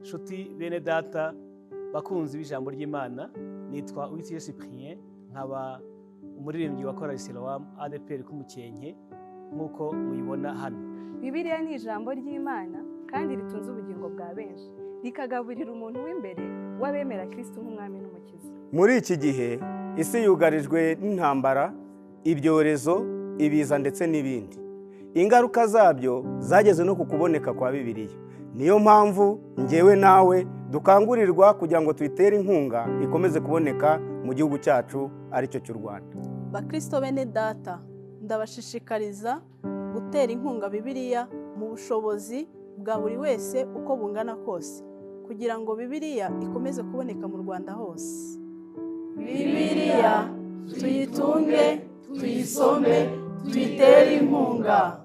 Nshuti bene data bakunzi b'ijambo ry'Imana, nitwa Uwitiye Cyprien, nkaba umuririmbyi wa Korali Siloam ADPR k'Umukenke nk'uko muyibona hano. Bibiliya ni ijambo ry'Imana kandi ritunze ubugingo bwa benshi, rikagaburira umuntu w'imbere w'abemera Kristo nk'umwami n'umukiza. Muri iki gihe isi yugarijwe n'intambara, ibyorezo, ibiza ndetse n'ibindi. Ingaruka zabyo zageze no ku kuboneka kwa Bibiliya. Niyo mpamvu njyewe nawe dukangurirwa kugira ngo tuyitere inkunga ikomeze kuboneka mu gihugu cyacu aricyo cy'u Rwanda. Bakristo bene data, ndabashishikariza gutera inkunga Bibiliya mu bushobozi bwa buri wese uko bungana kose, kugira ngo Bibiliya ikomeze kuboneka mu Rwanda hose. Bibiliya tuyitunge, tuyisome, tuyitere inkunga.